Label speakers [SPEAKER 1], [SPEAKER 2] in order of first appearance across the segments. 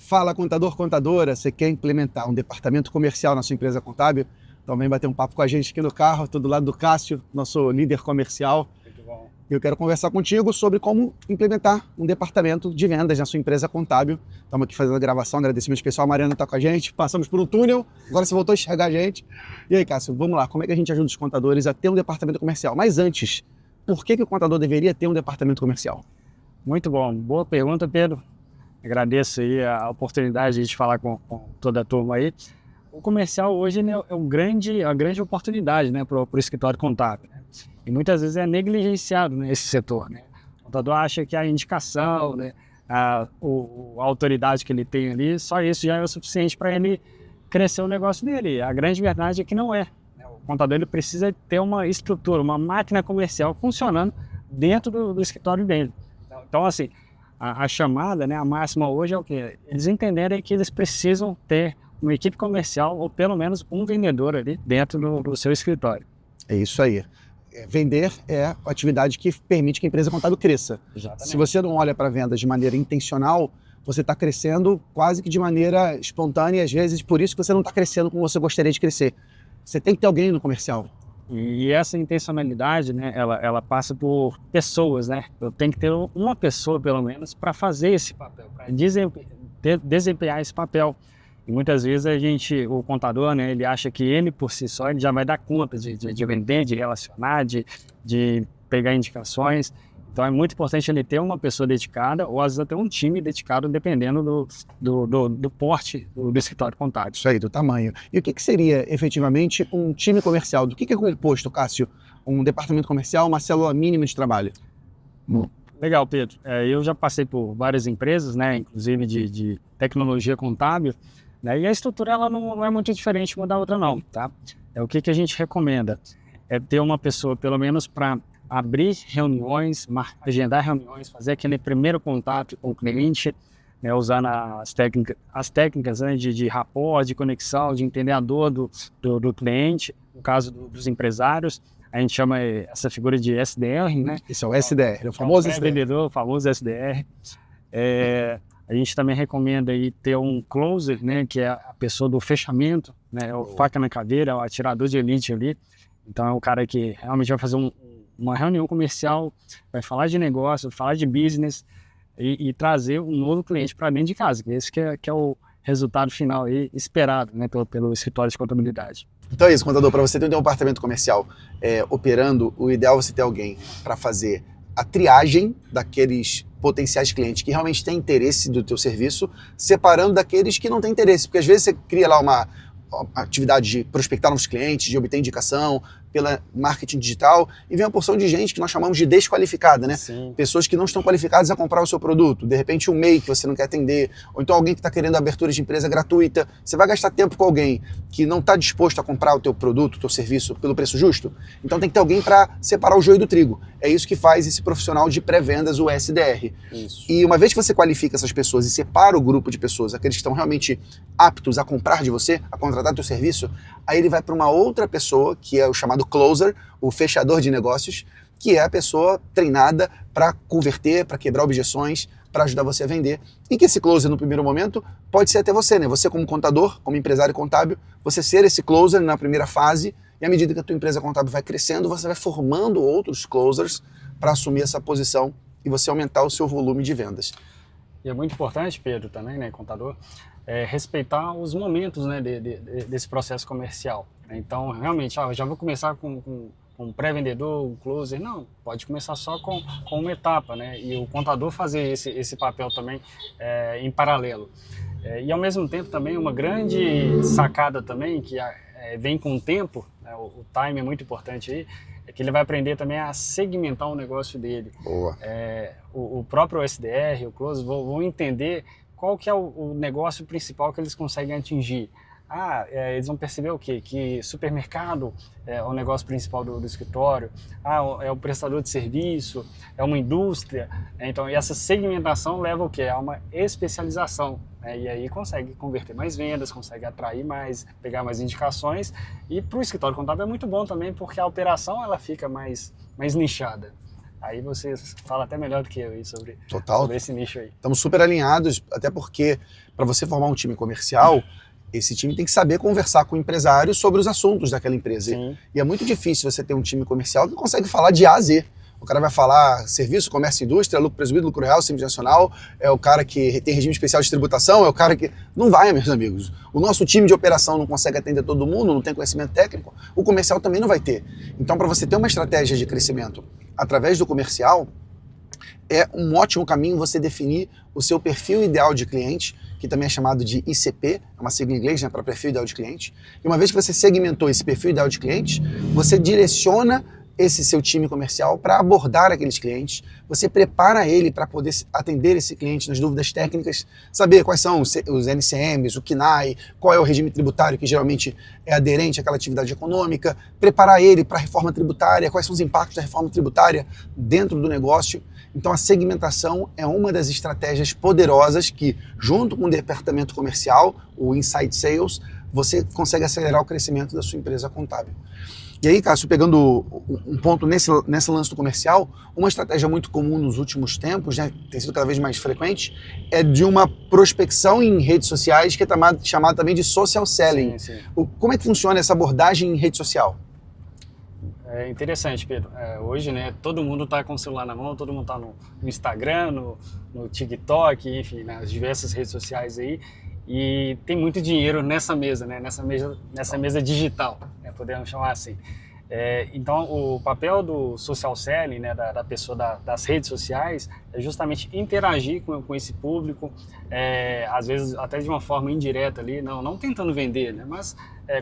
[SPEAKER 1] Fala, contador, contadora, você quer implementar um departamento comercial na sua empresa contábil? Então vem bater um papo com a gente aqui no carro, estou do lado do Cássio, nosso líder comercial.
[SPEAKER 2] Muito bom.
[SPEAKER 1] E eu quero conversar contigo sobre como implementar um departamento de vendas na sua empresa contábil. Estamos aqui fazendo a gravação, agradecimento especial, a Mariana está com a gente, passamos por um túnel, agora você voltou a enxergar a gente. E aí, Cássio, vamos lá, como é que a gente ajuda os contadores a ter um departamento comercial? Mas antes, por que o contador deveria ter um departamento comercial?
[SPEAKER 2] Muito bom. Boa pergunta, Pedro. Agradeço aí a oportunidade de falar com toda a turma aí. O comercial hoje, né, é a grande oportunidade, né, para o escritório contábil, né? E muitas vezes é negligenciado, né, esse setor, né? O contador acha que a indicação, né, a autoridade que ele tem ali, só isso já é o suficiente para ele crescer o negócio dele. A grande verdade é que não é. O contador ele precisa ter uma estrutura, uma máquina comercial funcionando dentro do escritório dele. Então, assim, a chamada, né, a máxima hoje é o quê? Eles entenderem que eles precisam ter uma equipe comercial ou pelo menos um vendedor ali dentro do seu escritório.
[SPEAKER 1] É isso aí. Vender é a atividade que permite que a empresa contábil cresça.
[SPEAKER 2] Exatamente.
[SPEAKER 1] Se você não olha para vendas de maneira intencional, você está crescendo quase que de maneira espontânea e às vezes por isso que você não está crescendo como você gostaria de crescer. Você tem que ter alguém no comercial.
[SPEAKER 2] E essa intencionalidade, né, ela passa por pessoas, né? Eu tenho que ter uma pessoa, pelo menos, para fazer esse papel, para desempenhar esse papel. E muitas vezes o contador, né, ele acha que ele, por si só, ele já vai dar conta de vender, de relacionar, de pegar indicações. Então é muito importante ele ter uma pessoa dedicada ou às vezes até um time dedicado, dependendo do porte do escritório contábil.
[SPEAKER 1] Isso aí, do tamanho. E o que seria efetivamente um time comercial? Do que é composto, Cássio? Um departamento comercial, uma célula mínima de trabalho?
[SPEAKER 2] Legal, Pedro. Eu já passei por várias empresas, né, inclusive de tecnologia contábil, né, e a estrutura ela não é muito diferente uma da outra não, tá? O que a gente recomenda é ter uma pessoa, pelo menos para abrir reuniões, agendar reuniões, fazer aquele primeiro contato com o cliente, né, usando as técnicas né, de rapport, de conexão, de entender a dor do cliente, no caso dos empresários. A gente chama essa figura de SDR, né?
[SPEAKER 1] Esse é o SDR, o famoso SDR.
[SPEAKER 2] Vendedor, o famoso SDR. A gente também recomenda aí ter um closer, né, que é a pessoa do fechamento, né, o faca na caveira, o atirador de elite ali. Então é o cara que realmente vai fazer uma reunião comercial, vai falar de negócio, falar de business e trazer um novo cliente para dentro de casa. Esse que é o resultado final aí esperado, né, pelo escritório de contabilidade.
[SPEAKER 1] Então é isso, contador, para você ter um departamento comercial operando, o ideal é você ter alguém para fazer a triagem daqueles potenciais clientes que realmente têm interesse do teu serviço, separando daqueles que não têm interesse, porque às vezes você cria lá uma atividade de prospectar novos clientes, de obter indicação pela marketing digital e vem uma porção de gente que nós chamamos de desqualificada, né?
[SPEAKER 2] Sim.
[SPEAKER 1] Pessoas que não estão qualificadas a comprar o seu produto, de repente um MEI que você não quer atender, ou então alguém que está querendo abertura de empresa gratuita. Você vai gastar tempo com alguém que não está disposto a comprar o teu produto, o teu serviço pelo preço justo? Então tem que ter alguém para separar o joio do trigo. É isso que faz esse profissional de pré-vendas, o SDR.
[SPEAKER 2] Isso.
[SPEAKER 1] E uma vez que você qualifica essas pessoas e separa o grupo de pessoas, aqueles que estão realmente aptos a comprar de você, a contratar teu serviço, aí ele vai para uma outra pessoa, que é o chamado closer, o fechador de negócios, que é a pessoa treinada para converter, para quebrar objeções, para ajudar você a vender. E que esse closer, no primeiro momento, pode ser até você, né? Você como contador, como empresário contábil, você ser esse closer na primeira fase, e à medida que a tua empresa contábil vai crescendo, você vai formando outros closers para assumir essa posição e você aumentar o seu volume de vendas.
[SPEAKER 2] E é muito importante, Pedro, também, né, contador, respeitar os momentos, né, desse processo comercial. Então, realmente, eu já vou começar com um pré-vendedor, um closer. Não, pode começar só com uma etapa, né? E o contador fazer esse papel também em paralelo. E ao mesmo tempo também uma grande sacada também, que vem com o tempo, né, o time é muito importante aí, é que ele vai aprender também a segmentar o negócio dele.
[SPEAKER 1] Boa.
[SPEAKER 2] O próprio SDR, o closer, vão entender qual que é o negócio principal que eles conseguem atingir. Eles vão perceber o quê? Que supermercado é o negócio principal do escritório, é o prestador de serviço, é uma indústria. Então, e essa segmentação leva o quê? A uma especialização. E aí consegue converter mais vendas, consegue atrair mais, pegar mais indicações. E para o escritório contábil é muito bom também, porque a operação ela fica mais nichada. Aí você fala até melhor do que eu aí sobre esse nicho aí.
[SPEAKER 1] Estamos super alinhados, até porque para você formar um time comercial, esse time tem que saber conversar com o empresário sobre os assuntos daquela empresa.
[SPEAKER 2] Sim.
[SPEAKER 1] E é muito difícil você ter um time comercial que consegue falar de A a Z. O cara vai falar serviço, comércio e indústria, lucro presumido, lucro real, simples nacional, é o cara que tem regime especial de tributação, é o cara que... Não vai, meus amigos. O nosso time de operação não consegue atender todo mundo, não tem conhecimento técnico, o comercial também não vai ter. Então, para você ter uma estratégia de crescimento através do comercial, é um ótimo caminho você definir o seu perfil ideal de cliente, que também é chamado de ICP, é uma sigla em inglês, né, para perfil ideal de cliente. E uma vez que você segmentou esse perfil ideal de cliente, você direciona esse seu time comercial para abordar aqueles clientes, você prepara ele para poder atender esse cliente nas dúvidas técnicas, saber quais são os NCMs, o KNAI, qual é o regime tributário que geralmente é aderente àquela atividade econômica, preparar ele para a reforma tributária, quais são os impactos da reforma tributária dentro do negócio. Então a segmentação é uma das estratégias poderosas que, junto com o departamento comercial, o Inside Sales, você consegue acelerar o crescimento da sua empresa contábil. E aí, Cássio, pegando um ponto nesse lance do comercial, uma estratégia muito comum nos últimos tempos, né, tem sido cada vez mais frequente, é de uma prospecção em redes sociais, que é chamada também de social selling.
[SPEAKER 2] Sim.
[SPEAKER 1] Como é que funciona essa abordagem em rede social?
[SPEAKER 2] É interessante, Pedro. Hoje, né, todo mundo está com o celular na mão, todo mundo está no Instagram, no TikTok, enfim, nas diversas redes sociais aí. E tem muito dinheiro nessa mesa, né? Nessa mesa digital, né? Podemos chamar assim. Então, o papel do social selling, né, da pessoa das redes sociais, é justamente interagir com esse público, às vezes até de uma forma indireta ali, não tentando vender, né, mas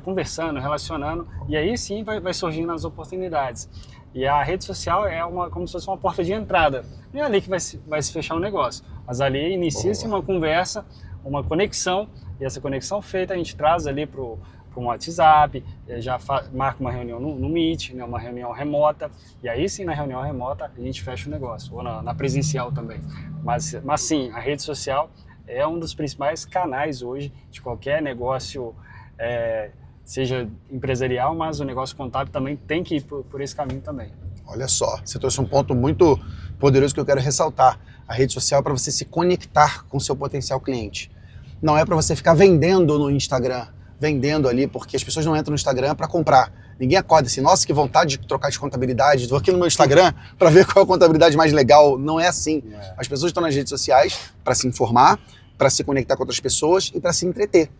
[SPEAKER 2] conversando, relacionando, e aí sim vai surgindo as oportunidades. E a rede social é como se fosse uma porta de entrada. Não é ali que vai se fechar um negócio, mas ali inicia-se uma conversa, uma conexão, e essa conexão feita a gente traz ali para um WhatsApp, já marca uma reunião no Meet, né, uma reunião remota, e aí sim na reunião remota a gente fecha o negócio, ou na presencial também. Mas sim, a rede social é um dos principais canais hoje de qualquer negócio, seja empresarial, mas o negócio contábil também tem que ir por esse caminho também.
[SPEAKER 1] Olha só, você trouxe um ponto muito poderoso que eu quero ressaltar. A rede social é para você se conectar com o seu potencial cliente. Não é para você ficar vendendo no Instagram, vendendo ali, porque as pessoas não entram no Instagram para comprar. Ninguém acorda assim, nossa, que vontade de trocar de contabilidade, vou aqui no meu Instagram para ver qual é a contabilidade mais legal. Não é assim. As pessoas estão nas redes sociais para se informar, para se conectar com outras pessoas e para se entreter.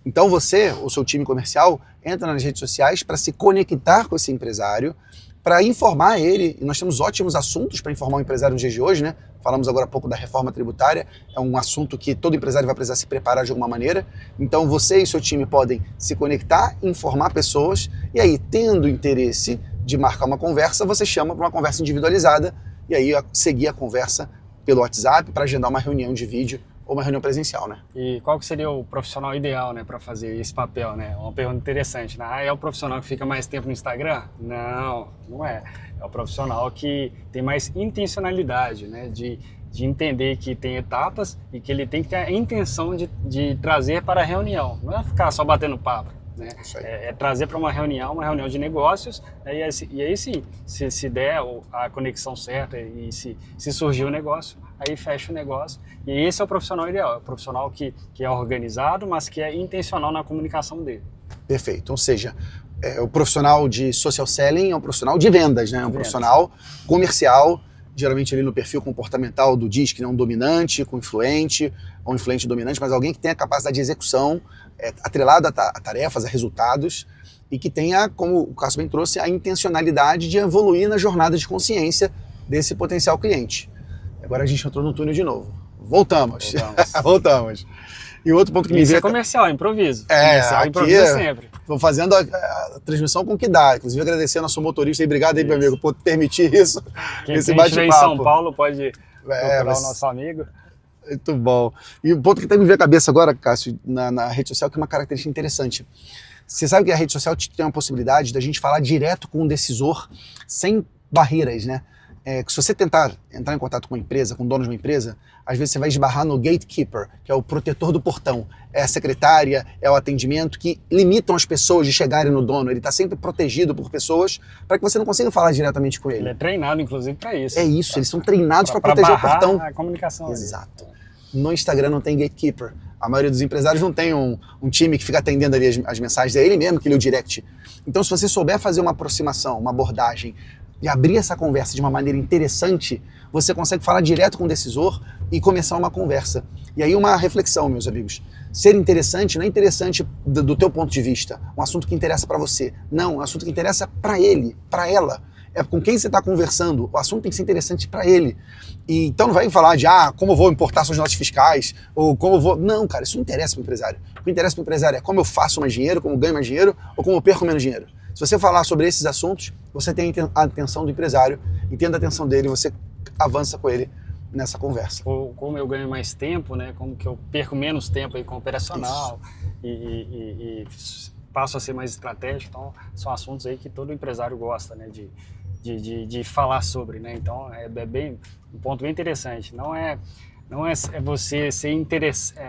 [SPEAKER 1] Então você, o seu time comercial, entra nas redes sociais para se conectar com esse empresário, para informar ele, e nós temos ótimos assuntos para informar o empresário nos dias de hoje, né? Falamos agora há pouco da reforma tributária, é um assunto que todo empresário vai precisar se preparar de alguma maneira. Então você e seu time podem se conectar, informar pessoas, e aí, tendo interesse de marcar uma conversa, você chama para uma conversa individualizada, e aí seguir a conversa pelo WhatsApp para agendar uma reunião de vídeo ou uma reunião presencial, né?
[SPEAKER 2] E qual que seria o profissional ideal, né, para fazer esse papel, né? Uma pergunta interessante, né? É o profissional que fica mais tempo no Instagram? Não é. É o profissional que tem mais intencionalidade, né? De entender que tem etapas e que ele tem que ter a intenção de trazer para a reunião. Não é ficar só batendo papo, né? É trazer para uma reunião de negócios, né? E aí sim, se der a conexão certa e se surgir o negócio, aí fecha o negócio. E esse é o profissional ideal, é o profissional que é organizado, mas que é intencional na comunicação dele.
[SPEAKER 1] Perfeito, ou seja, o profissional de social selling é um profissional de vendas, né? É um profissional comercial, geralmente ali no perfil comportamental do DISC, né? Um dominante com influente, ou influente dominante, mas alguém que tenha capacidade de execução, atrelado a tarefas, a resultados, e que tenha, como o Cássio bem trouxe, a intencionalidade de evoluir na jornada de consciência desse potencial cliente. Agora a gente entrou no túnel de novo. Voltamos. Voltamos. E outro ponto que me veio...
[SPEAKER 2] Isso é comercial, improviso.
[SPEAKER 1] Improvisa
[SPEAKER 2] sempre.
[SPEAKER 1] Estou fazendo a transmissão com o que dá. Inclusive agradecer ao nosso motorista e obrigado aí, meu amigo, por permitir isso.
[SPEAKER 2] Quem estiver em São Paulo pode procurar o nosso amigo.
[SPEAKER 1] Muito bom. E o ponto que até me veio à cabeça agora, Cássio, na rede social, que é uma característica interessante. Você sabe que a rede social tem uma possibilidade da gente falar direto com o decisor sem barreiras, né? que se você tentar entrar em contato com uma empresa, com o dono de uma empresa, às vezes você vai esbarrar no gatekeeper, que é o protetor do portão. É a secretária, é o atendimento que limitam as pessoas de chegarem no dono. Ele está sempre protegido por pessoas para que você não consiga falar diretamente com ele.
[SPEAKER 2] Ele é treinado, inclusive, para isso.
[SPEAKER 1] É isso, eles são treinados para proteger o portão.
[SPEAKER 2] A comunicação.
[SPEAKER 1] Exato. No Instagram não tem gatekeeper. A maioria dos empresários não tem um time que fica atendendo ali as mensagens. É ele mesmo que lê o direct. Então, se você souber fazer uma aproximação, uma abordagem, e abrir essa conversa de uma maneira interessante, você consegue falar direto com o decisor e começar uma conversa. E aí uma reflexão, meus amigos. Ser interessante não é interessante do teu ponto de vista, um assunto que interessa para você. Não, é um assunto que interessa para ele, para ela. É com quem você está conversando, o assunto tem que ser interessante para ele. E então não vai falar de, como eu vou importar suas notas fiscais, ou como eu vou... Não, cara, isso não interessa para o empresário. O que interessa para o empresário é como eu faço mais dinheiro, como eu ganho mais dinheiro, ou como eu perco menos dinheiro. Se você falar sobre esses assuntos, você tem a atenção do empresário, entenda a atenção dele, você avança com ele nessa conversa.
[SPEAKER 2] Ou como eu ganho mais tempo, né? Como que eu perco menos tempo aí com o operacional e passo a ser mais estratégico. Então, são assuntos aí que todo empresário gosta, né? De falar sobre, né? Então, é bem um ponto bem interessante. Não é você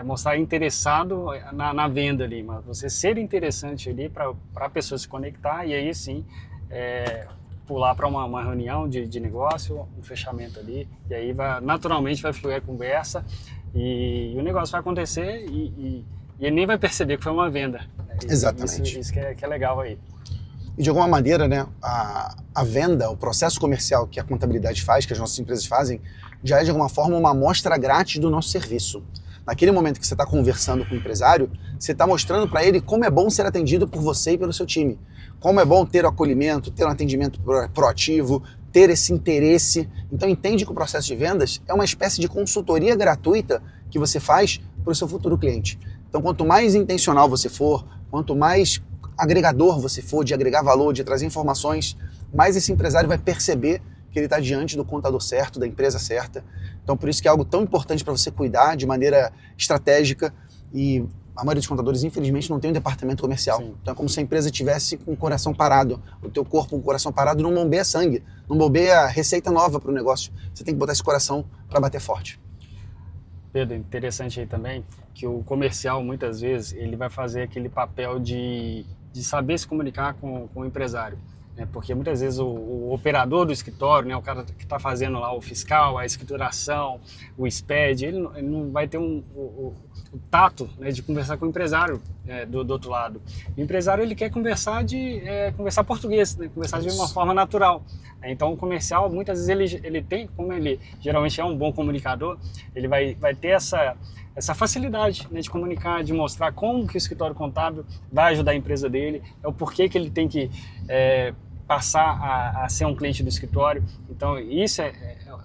[SPEAKER 2] mostrar interessado na venda ali, mas você ser interessante ali para a pessoa se conectar e aí sim pular para uma reunião de negócio, um fechamento ali, e aí naturalmente vai fluir a conversa e o negócio vai acontecer e ele nem vai perceber que foi uma venda.
[SPEAKER 1] Exatamente.
[SPEAKER 2] Isso que é legal aí.
[SPEAKER 1] E de alguma maneira, né, a venda, o processo comercial que a contabilidade faz, que as nossas empresas fazem, já é de alguma forma uma amostra grátis do nosso serviço. Naquele momento que você está conversando com o empresário, você está mostrando para ele como é bom ser atendido por você e pelo seu time. Como é bom ter o acolhimento, ter um atendimento proativo, ter esse interesse. Então entende que o processo de vendas é uma espécie de consultoria gratuita que você faz para o seu futuro cliente. Então quanto mais intencional você for, quanto mais agregador você for, de agregar valor, de trazer informações, mais esse empresário vai perceber que ele está diante do contador certo, da empresa certa. Então, por isso que é algo tão importante para você cuidar de maneira estratégica e a maioria dos contadores, infelizmente, não tem um departamento comercial. Sim. Então, é como se a empresa tivesse com o coração parado. O teu corpo com o coração parado não bombeia sangue, não bombeia receita nova para o negócio. Você tem que botar esse coração para bater forte.
[SPEAKER 2] Pedro, interessante aí também que o comercial, muitas vezes, ele vai fazer aquele papel de saber se comunicar com o empresário. Porque muitas vezes o operador do escritório, né, o cara que está fazendo lá o fiscal, a escrituração, o SPED, ele não vai ter o tato, né, de conversar com o empresário do outro lado. O empresário ele quer conversar português, né, conversar de uma forma natural. Então o comercial, muitas vezes ele tem, como ele geralmente é um bom comunicador, ele vai ter essa facilidade, né, de comunicar, de mostrar como que o escritório contábil vai ajudar a empresa dele, é o porquê que ele tem que passar a ser um cliente do escritório. Então isso é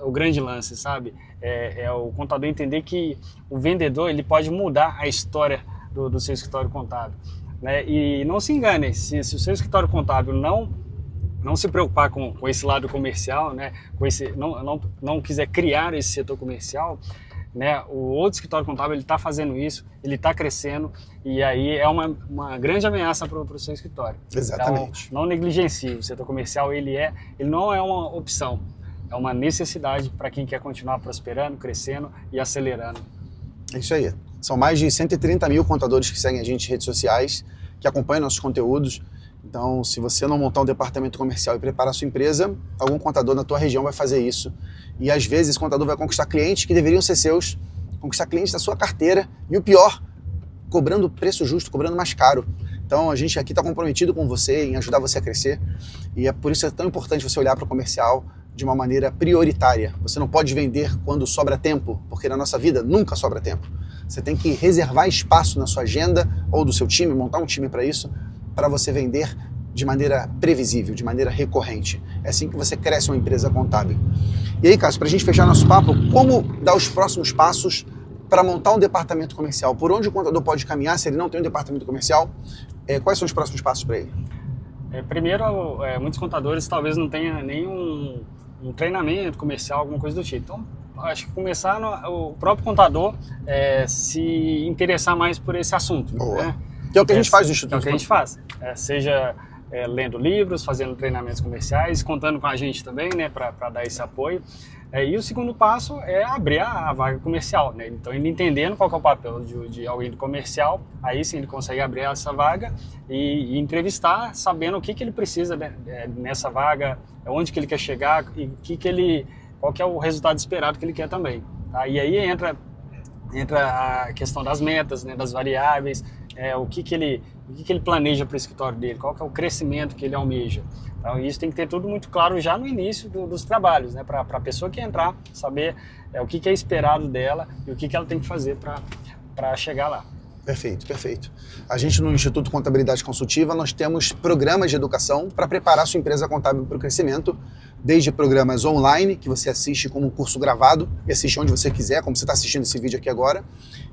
[SPEAKER 2] o grande lance, sabe? É o contador entender que o vendedor ele pode mudar a história do seu escritório contábil, né? E não se engane, se o seu escritório contábil não se preocupar com esse lado comercial, né? Não quiser criar esse setor comercial, né? O outro escritório contábil ele está fazendo isso, ele está crescendo e aí é uma grande ameaça para o seu escritório.
[SPEAKER 1] Exatamente.
[SPEAKER 2] Então, não negligencie. O setor comercial ele não é uma opção, é uma necessidade para quem quer continuar prosperando, crescendo e acelerando.
[SPEAKER 1] É isso aí. São mais de 130 mil contadores que seguem a gente em redes sociais, que acompanham nossos conteúdos. Então, se você não montar um departamento comercial e preparar a sua empresa, algum contador na tua região vai fazer isso. E às vezes esse contador vai conquistar clientes que deveriam ser seus, conquistar clientes da sua carteira e o pior, cobrando preço justo, cobrando mais caro. Então a gente aqui está comprometido com você em ajudar você a crescer e é por isso que é tão importante você olhar para o comercial de uma maneira prioritária. Você não pode vender quando sobra tempo, porque na nossa vida nunca sobra tempo. Você tem que reservar espaço na sua agenda ou do seu time, montar um time para isso, para você vender de maneira previsível, de maneira recorrente. É assim que você cresce uma empresa contábil. E aí, Cássio, para a gente fechar nosso papo, como dar os próximos passos para montar um departamento comercial? Por onde o contador pode caminhar se ele não tem um departamento comercial? Quais são os próximos passos para ele?
[SPEAKER 2] Primeiro, muitos contadores talvez não tenham nenhum treinamento comercial, alguma coisa do tipo. Então, acho que começar o próprio contador se interessar mais por esse assunto.
[SPEAKER 1] Boa.
[SPEAKER 2] Né?
[SPEAKER 1] Que é o que a gente faz no Instituto.
[SPEAKER 2] É o que a gente faz. Seja lendo livros, fazendo treinamentos comerciais, contando com a gente também, né, para dar esse apoio. E o segundo passo é abrir a vaga comercial, né? Então, ele entendendo qual que é o papel de alguém do comercial, aí sim ele consegue abrir essa vaga e entrevistar, sabendo o que ele precisa, né, nessa vaga, onde que ele quer chegar e qual que é o resultado esperado que ele quer também. Tá? E aí entra a questão das metas, né, das variáveis, o que ele planeja para o escritório dele, qual que é o crescimento que ele almeja. Então, isso tem que ter tudo muito claro já no início dos trabalhos, né, para a pessoa que entrar saber o que é esperado dela e o que ela tem que fazer para chegar lá.
[SPEAKER 1] Perfeito, perfeito. A gente no Instituto Contabilidade Consultiva, nós temos programas de educação para preparar a sua empresa contábil para o crescimento, desde programas online, que você assiste como um curso gravado, e assiste onde você quiser, como você está assistindo esse vídeo aqui agora,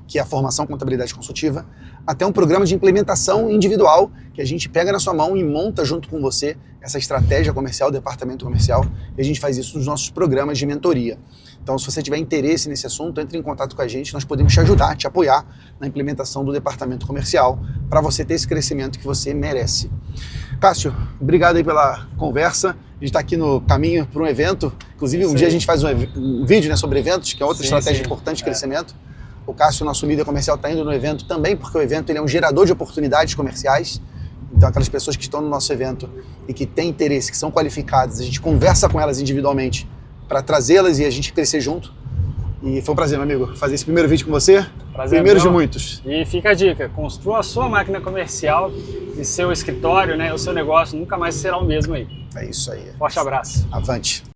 [SPEAKER 1] que é a formação Contabilidade Consultiva, até um programa de implementação individual, que a gente pega na sua mão e monta junto com você essa estratégia comercial, departamento comercial, e a gente faz isso nos nossos programas de mentoria. Então, se você tiver interesse nesse assunto, entre em contato com a gente, nós podemos te ajudar, te apoiar na implementação do departamento comercial para você ter esse crescimento que você merece. Cássio, obrigado aí pela conversa. A gente está aqui no caminho para um evento. Inclusive, um dia a gente faz um vídeo, né, sobre eventos, que é outra estratégia importante de crescimento. O Cássio, nosso líder comercial, está indo no evento também, porque o evento ele é um gerador de oportunidades comerciais. Então, aquelas pessoas que estão no nosso evento e que têm interesse, que são qualificadas, a gente conversa com elas individualmente para trazê-las e a gente crescer junto. E foi um prazer, meu amigo, fazer esse primeiro vídeo com você.
[SPEAKER 2] Prazer,
[SPEAKER 1] primeiro de muitos.
[SPEAKER 2] E fica a dica, construa a sua máquina comercial e seu escritório, né, o seu negócio nunca mais será o mesmo aí.
[SPEAKER 1] É isso aí.
[SPEAKER 2] Forte abraço.
[SPEAKER 1] Avante.